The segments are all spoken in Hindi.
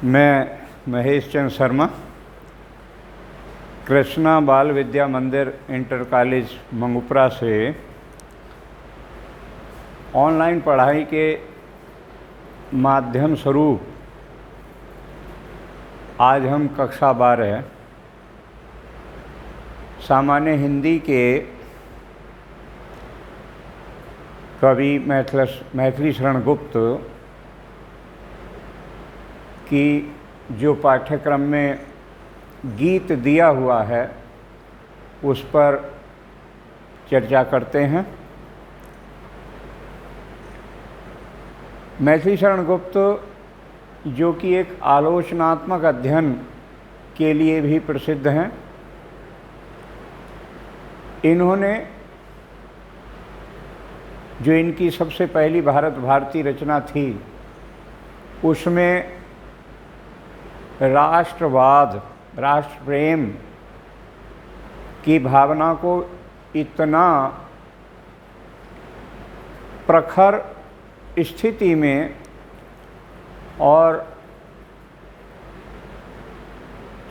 मैं महेश चंद्र शर्मा कृष्णा बाल विद्या मंदिर इंटर कॉलेज मंगुपरा से ऑनलाइन पढ़ाई के माध्यम स्वरूप आज हम कक्षा 12 सामान्य हिंदी के कवि मैथिली शरण गुप्त की जो पाठ्यक्रम में गीत दिया हुआ है उस पर चर्चा करते हैं। मैथिली शरण गुप्त जो कि एक आलोचनात्मक अध्ययन के लिए भी प्रसिद्ध हैं, इन्होंने जो इनकी सबसे पहली भारत भारती रचना थी उसमें राष्ट्रवाद राष्ट्र प्रेम की भावना को इतना प्रखर स्थिति में और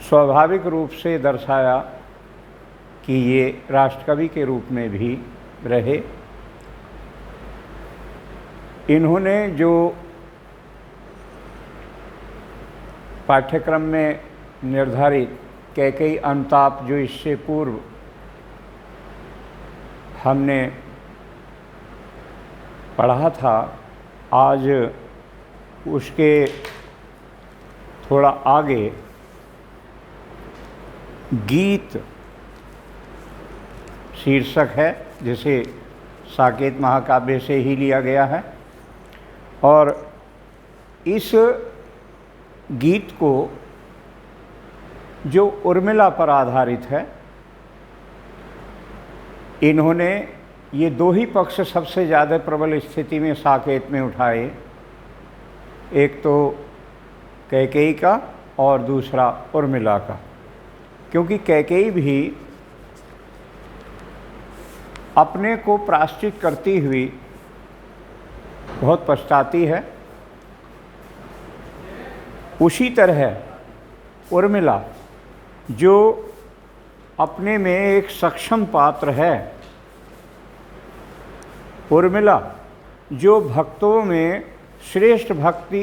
स्वाभाविक रूप से दर्शाया कि ये राष्ट्रकवि के रूप में भी रहे। इन्होंने जो पाठ्यक्रम में निर्धारित कैकेयी अनुताप जो इससे पूर्व हमने पढ़ा था, आज उसके थोड़ा आगे गीत शीर्षक है, जिसे साकेत महाकाव्य से ही लिया गया है। और इस गीत को जो उर्मिला पर आधारित है, इन्होंने ये दो ही पक्ष सबसे ज़्यादा प्रबल स्थिति में साकेत में उठाए, एक तो कैकेयी का और दूसरा उर्मिला का, क्योंकि कैकेयी भी अपने को प्रायश्चित करती हुई बहुत पछताती है। उसी तरह उर्मिला जो अपने में एक सक्षम पात्र है, उर्मिला जो भक्तों में श्रेष्ठ भक्ति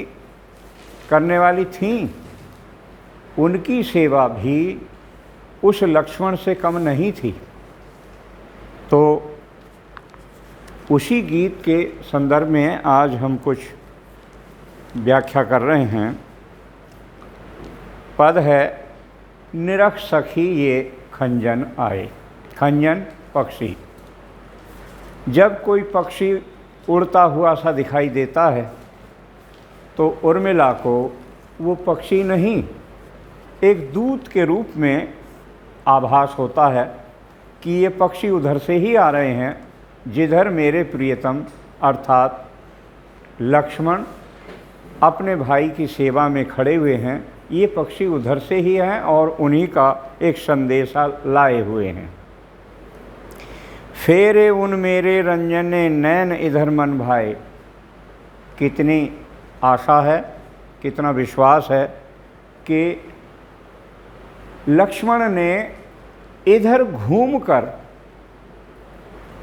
करने वाली थीं, उनकी सेवा भी उस लक्ष्मण से कम नहीं थी। तो उसी गीत के संदर्भ में आज हम कुछ व्याख्या कर रहे हैं। पद है, निरख सखी ये खंजन आए। खंजन पक्षी, जब कोई पक्षी उड़ता हुआ सा दिखाई देता है तो उर्मिला को वो पक्षी नहीं, एक दूत के रूप में आभास होता है कि ये पक्षी उधर से ही आ रहे हैं जिधर मेरे प्रियतम अर्थात लक्ष्मण अपने भाई की सेवा में खड़े हुए हैं। ये पक्षी उधर से ही हैं और उन्हीं का एक संदेशा लाए हुए हैं। फेरे उन मेरे रंजने नैन इधर मन भाए। कितनी आशा है, कितना विश्वास है कि लक्ष्मण ने इधर घूमकर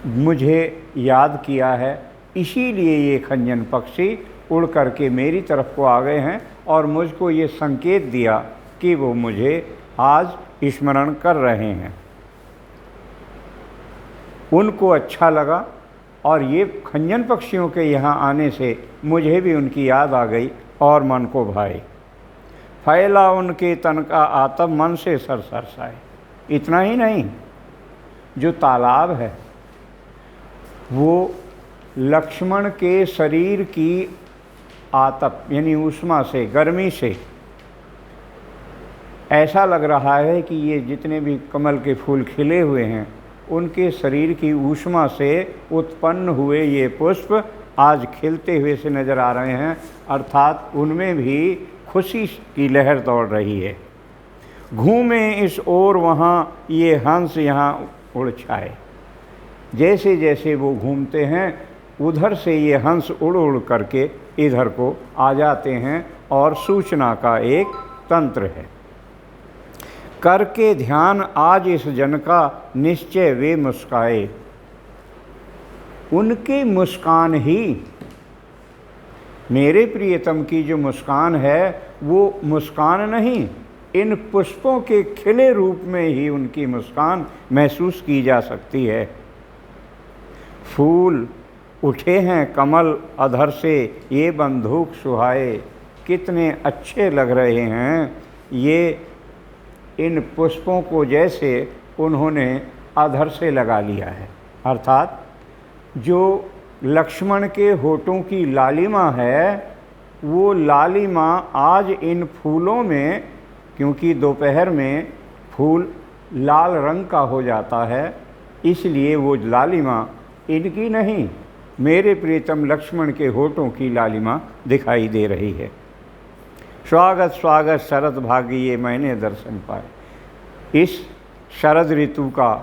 मुझे याद किया है, इसीलिए ये खंजन पक्षी उड़ करके मेरी तरफ को आ गए हैं और मुझको ये संकेत दिया कि वो मुझे आज स्मरण कर रहे हैं। उनको अच्छा लगा और ये खंजन पक्षियों के यहाँ आने से मुझे भी उनकी याद आ गई और मन को भाए। फैला उनके तन का आतप मन से सर सरसाए। इतना ही नहीं, जो तालाब है वो लक्ष्मण के शरीर की आतप यानी ऊष्मा से, गर्मी से ऐसा लग रहा है कि ये जितने भी कमल के फूल खिले हुए हैं उनके शरीर की ऊष्मा से उत्पन्न हुए ये पुष्प आज खिलते हुए से नज़र आ रहे हैं, अर्थात उनमें भी खुशी की लहर दौड़ रही है। घूमे इस ओर वहाँ ये हंस यहाँ उड़ छाए। जैसे जैसे वो घूमते हैं उधर से ये हंस उड़ उड़ करके इधर को आ जाते हैं और सूचना का एक तंत्र है। करके ध्यान आज इस जन का निश्चय वे मुस्काए। उनकी मुस्कान ही, मेरे प्रियतम की जो मुस्कान है वो मुस्कान नहीं, इन पुष्पों के खिले रूप में ही उनकी मुस्कान महसूस की जा सकती है। फूल उठे हैं कमल अधर से ये बंदूक सुहाए, कितने अच्छे लग रहे हैं ये। इन पुष्पों को जैसे उन्होंने अधर से लगा लिया है, अर्थात जो लक्ष्मण के होठों की लालिमा है वो लालिमा आज इन फूलों में, क्योंकि दोपहर में फूल लाल रंग का हो जाता है, इसलिए वो लालिमा इनकी नहीं, मेरे प्रियतम लक्ष्मण के होठों की लालिमा दिखाई दे रही है। स्वागत स्वागत शरद भाग्य ये मैंने दर्शन पाए। इस शरद ऋतु का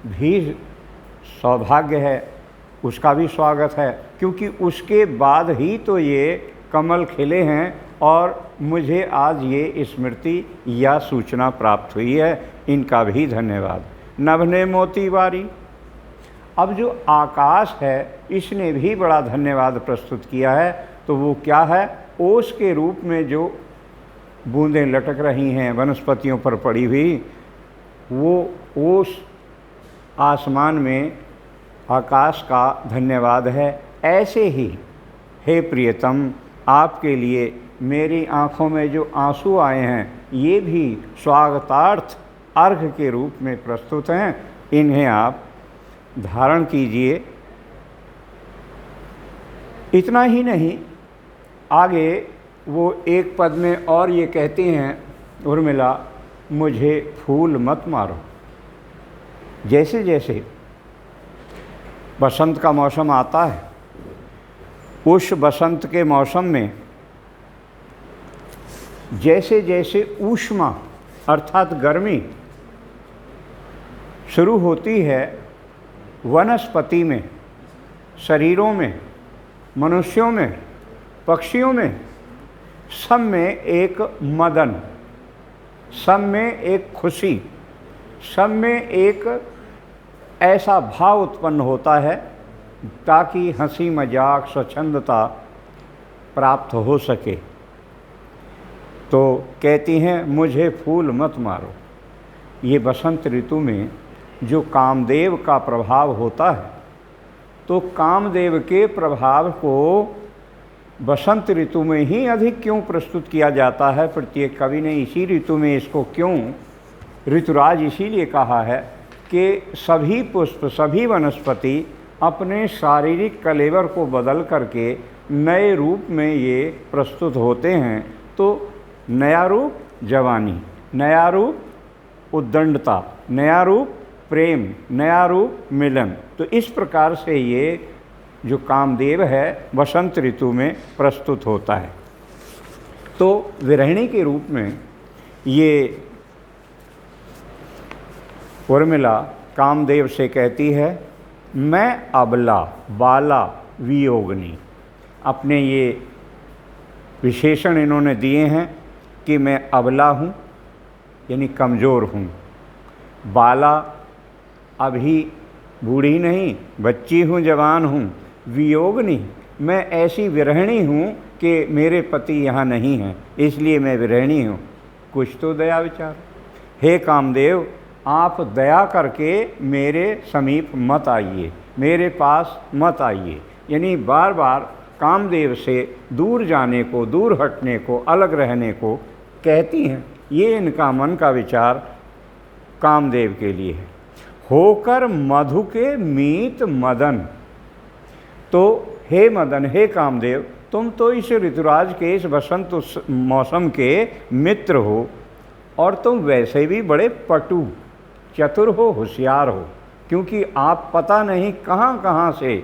भी सौभाग्य है, उसका भी स्वागत है, क्योंकि उसके बाद ही तो ये कमल खिले हैं और मुझे आज ये स्मृति या सूचना प्राप्त हुई है। इनका भी धन्यवाद। नभने मोती वारी, अब जो आकाश है इसने भी बड़ा धन्यवाद प्रस्तुत किया है। तो वो क्या है? ओस के रूप में जो बूंदें लटक रही हैं वनस्पतियों पर पड़ी हुई, वो ओस आसमान में आकाश का धन्यवाद है। ऐसे ही हे प्रियतम, आपके लिए मेरी आँखों में जो आंसू आए हैं ये भी स्वागतार्थ अर्घ के रूप में प्रस्तुत हैं। इन्हें आप धारण कीजिए। इतना ही नहीं, आगे वो एक पद में और ये कहती हैं, उर्मिला मुझे फूल मत मारो। जैसे जैसे बसंत का मौसम आता है, उस बसंत के मौसम में जैसे जैसे ऊष्मा अर्थात गर्मी शुरू होती है वनस्पति में, शरीरों में, मनुष्यों में, पक्षियों में, सब में एक मदन, सब में एक खुशी, सब में एक ऐसा भाव उत्पन्न होता है ताकि हंसी मजाक स्वच्छंदता प्राप्त हो सके। तो कहती हैं मुझे फूल मत मारो। ये बसंत ऋतु में जो कामदेव का प्रभाव होता है, तो कामदेव के प्रभाव को बसंत ऋतु में ही अधिक क्यों प्रस्तुत किया जाता है? प्रत्येक कवि ने इसी ऋतु में इसको क्यों ऋतुराज इसीलिए कहा है कि सभी पुष्प, सभी वनस्पति अपने शारीरिक कलेवर को बदल करके नए रूप में ये प्रस्तुत होते हैं। तो नया रूप जवानी, नया रूप उद्दंडता, नया रूप प्रेम, नया रूप मिलन। तो इस प्रकार से ये जो कामदेव है वसंत ऋतु में प्रस्तुत होता है। तो विरहिणी के रूप में ये उर्मिला कामदेव से कहती है मैं अबला बाला वियोगनी। अपने ये विशेषण इन्होंने दिए हैं कि मैं अबला हूँ यानी कमज़ोर हूँ, बाला अभी बूढ़ी नहीं, बच्ची हूँ, जवान हूँ, वियोगनी मैं ऐसी विरहिणी हूँ कि मेरे पति यहाँ नहीं हैं, इसलिए मैं विरहिणी हूँ। कुछ तो दया विचार। हे कामदेव, आप दया करके मेरे समीप मत आइए, मेरे पास मत आइए। यानी बार बार कामदेव से दूर जाने को, दूर हटने को, अलग रहने को कहती हैं। ये इनका मन का विचार कामदेव के लिए है। होकर मधु के मीत मदन, तो हे मदन, हे कामदेव, तुम तो इस ऋतुराज के इस बसंत मौसम के मित्र हो और तुम वैसे भी बड़े पटु, चतुर हो, होशियार हो, क्योंकि आप पता नहीं कहाँ कहाँ से,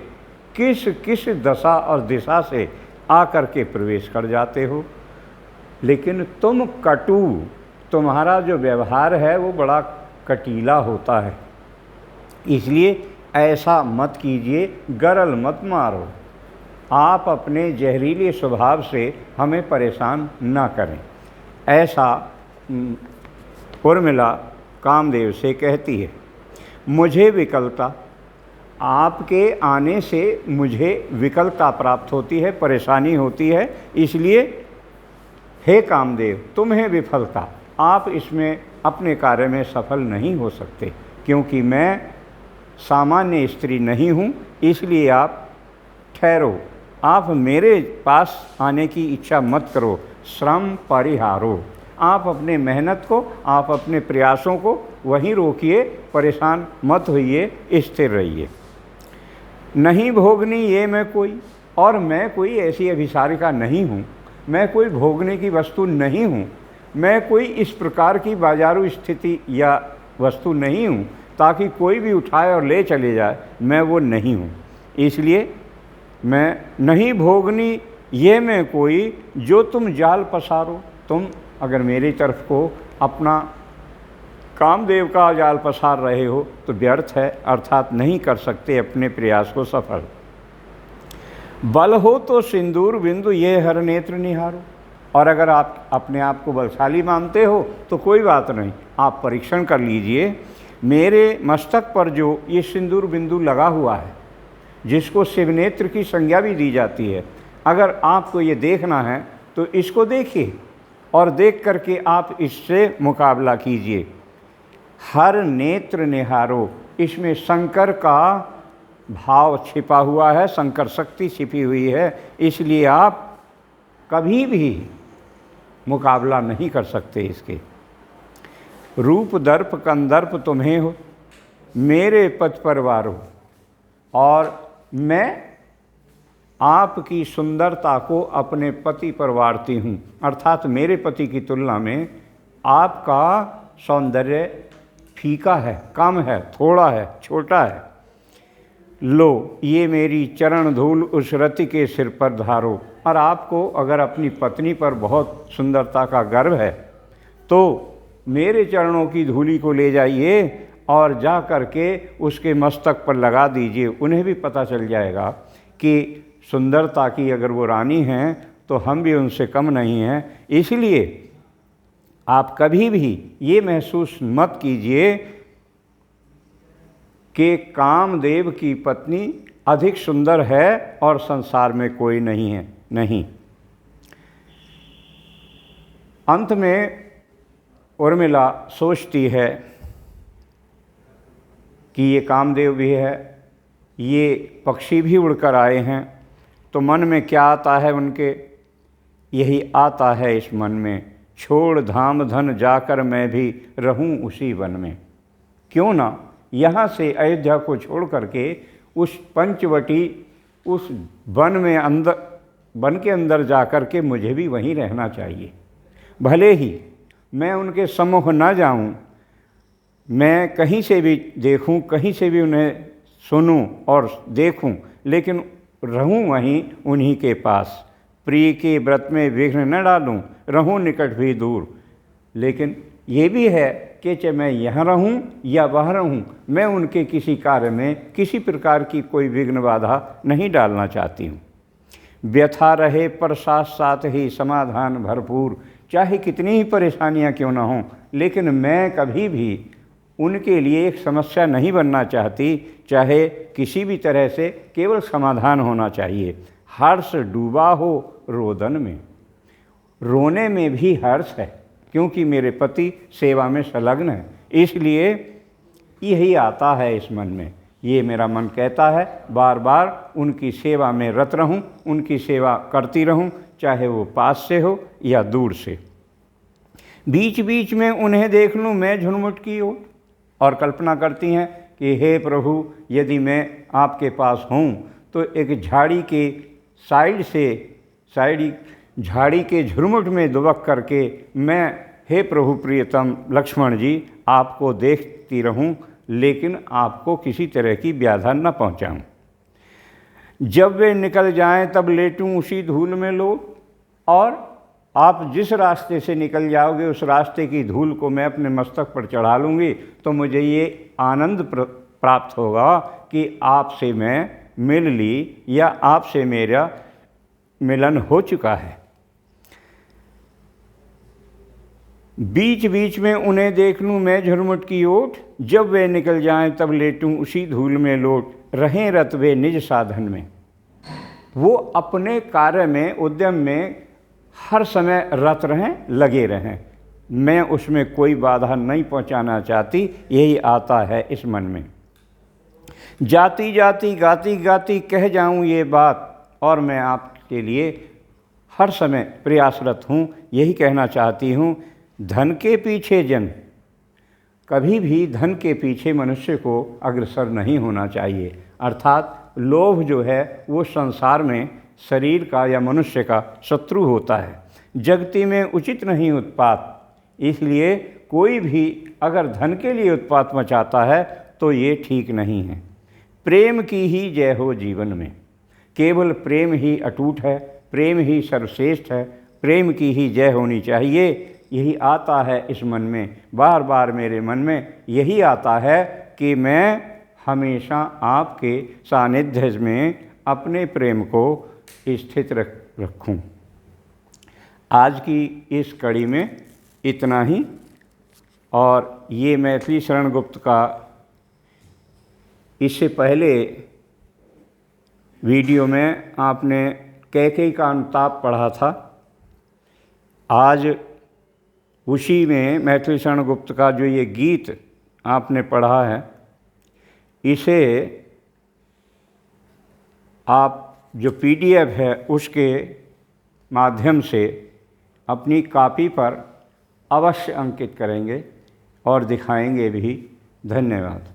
किस किस दशा और दिशा से आकर के प्रवेश कर जाते हो। लेकिन तुम कटु, तुम्हारा जो व्यवहार है वो बड़ा कटीला होता है, इसलिए ऐसा मत कीजिए, गरल मत मारो। आप अपने जहरीले स्वभाव से हमें परेशान ना करें। ऐसा उर्मिला कामदेव से कहती है। मुझे विकलता, आपके आने से मुझे विकलता प्राप्त होती है, परेशानी होती है, इसलिए हे कामदेव तुम्हें विफलता, आप इसमें अपने कार्य में सफल नहीं हो सकते, क्योंकि मैं सामान्य स्त्री नहीं हूँ, इसलिए आप ठहरो, आप मेरे पास आने की इच्छा मत करो, श्रम परिहारो, आप अपने मेहनत को, आप अपने प्रयासों को वहीं रोकिए, परेशान मत होइए, स्थिर रहिए। नहीं भोगनी ये मैं कोई, और मैं कोई ऐसी अभिसारिका नहीं हूँ, मैं कोई भोगने की वस्तु नहीं हूँ, मैं कोई इस प्रकार की बाजारू स्थिति या वस्तु नहीं हूँ ताकि कोई भी उठाए और ले चले जाए, मैं वो नहीं हूँ। इसलिए मैं नहीं भोगनी ये मैं कोई, जो तुम जाल पसारो, तुम अगर मेरी तरफ को अपना कामदेव का जाल पसार रहे हो तो व्यर्थ है, अर्थात नहीं कर सकते अपने प्रयास को सफल। बल हो तो सिंदूर बिंदु ये हर नेत्र निहारो, और अगर आप अपने आप को बलशाली मानते हो तो कोई बात नहीं, आप परीक्षण कर लीजिए। मेरे मस्तक पर जो ये सिंदूर बिंदु लगा हुआ है, जिसको शिवनेत्र की संज्ञा भी दी जाती है, अगर आपको ये देखना है तो इसको देखिए और देख करके आप इससे मुकाबला कीजिए। हर नेत्र निहारो, इसमें शंकर का भाव छिपा हुआ है, शंकर शक्ति छिपी हुई है, इसलिए आप कभी भी मुकाबला नहीं कर सकते इसके। रूप दर्प कंदर्प तुम्हें हो, मेरे पथ परवारो, और मैं आपकी सुंदरता को अपने पति पर वारती हूँ, अर्थात मेरे पति की तुलना में आपका सौंदर्य फीका है, कम है, थोड़ा है, छोटा है। लो ये मेरी चरण धूल उस रति के सिर पर धारो, और आपको अगर अपनी पत्नी पर बहुत सुंदरता का गर्व है तो मेरे चरणों की धूली को ले जाइए और जा कर के उसके मस्तक पर लगा दीजिए। उन्हें भी पता चल जाएगा कि सुंदरता की अगर वो रानी हैं तो हम भी उनसे कम नहीं हैं। इसलिए आप कभी भी ये महसूस मत कीजिए कि कामदेव की पत्नी अधिक सुंदर है और संसार में कोई नहीं है, नहीं। अंत में उर्मिला सोचती है कि ये कामदेव भी है, ये पक्षी भी उड़कर आए हैं, तो मन में क्या आता है उनके, यही आता है इस मन में, छोड़ धाम धन जाकर मैं भी रहूं उसी वन में। क्यों ना यहाँ से अयोध्या को छोड़ करके उस पंचवटी उस वन में वन के अंदर जा कर के मुझे भी वहीं रहना चाहिए। भले ही मैं उनके सम्मुख ना जाऊं, मैं कहीं से भी देखूं, कहीं से भी उन्हें सुनूं और देखूं, लेकिन रहूं वहीं उन्हीं के पास। प्रिय के व्रत में विघ्न न डालूं, रहूं निकट भी दूर। लेकिन ये भी है कि चाहे मैं यहाँ रहूं या वह रहूं, मैं उनके किसी कार्य में किसी प्रकार की कोई विघ्न बाधा नहीं डालना चाहती हूँ। व्यथा रहे पर साथ साथ ही समाधान भरपूर, चाहे कितनी ही परेशानियाँ क्यों ना हों, लेकिन मैं कभी भी उनके लिए एक समस्या नहीं बनना चाहती, चाहे किसी भी तरह से, केवल समाधान होना चाहिए। हर्ष डूबा हो रोदन में, रोने में भी हर्ष है, क्योंकि मेरे पति सेवा में संलग्न है, इसलिए यही आता है इस मन में। ये मेरा मन कहता है बार बार उनकी सेवा में रत रहूं, उनकी सेवा करती रहूं, चाहे वो पास से हो या दूर से। बीच बीच में उन्हें देख लूं मैं झुरमुट की ओर, और कल्पना करती हैं कि हे प्रभु, यदि मैं आपके पास हूँ तो एक झाड़ी के झाड़ी के झुरमुट में दुबक करके मैं, हे प्रभु प्रियतम लक्ष्मण जी, आपको देखती रहूं, लेकिन आपको किसी तरह की व्याधा न पहुंचाऊं। जब वे निकल जाएं तब लेटूं उसी धूल में लो, और आप जिस रास्ते से निकल जाओगे उस रास्ते की धूल को मैं अपने मस्तक पर चढ़ा लूँगी, तो मुझे ये आनंद प्राप्त होगा कि आपसे मैं मिल ली या आपसे मेरा मिलन हो चुका है। बीच बीच में उन्हें देख लूँ मैं झुरमुट की ओट, जब वे निकल जाएं तब लेटूं उसी धूल में लोट, रहें रत वे निज साधन में। वो अपने कार्य में, उद्यम में हर समय रत रहें, लगे रहें। मैं उसमें कोई बाधा नहीं पहुंचाना चाहती, यही आता है इस मन में। जाती जाती गाती गाती कह जाऊं ये बात, और मैं आपके लिए हर समय प्रयासरत हूँ, यही कहना चाहती हूँ। धन के पीछे जन, कभी भी धन के पीछे मनुष्य को अग्रसर नहीं होना चाहिए। अर्थात लोभ जो है वो संसार में शरीर का या मनुष्य का शत्रु होता है। जगती में उचित नहीं उत्पात, इसलिए कोई भी अगर धन के लिए उत्पात मचाता है तो ये ठीक नहीं है। प्रेम की ही जय हो जीवन में, केवल प्रेम ही अटूट है, प्रेम ही सर्वश्रेष्ठ है, प्रेम की ही जय होनी चाहिए। यही आता है इस मन में, बार बार मेरे मन में यही आता है कि मैं हमेशा आपके सानिध्य में अपने प्रेम को स्थित रखूं। आज की इस कड़ी में इतना ही। और ये मैथिली शरण गुप्त का इससे पहले वीडियो में आपने कैकेयी का अनुताप पढ़ा था। आज उसी में मैथिली शरण गुप्त का जो ये गीत आपने पढ़ा है, इसे आप जो PDF है उसके माध्यम से अपनी कॉपी पर अवश्य अंकित करेंगे और दिखाएंगे भी। धन्यवाद।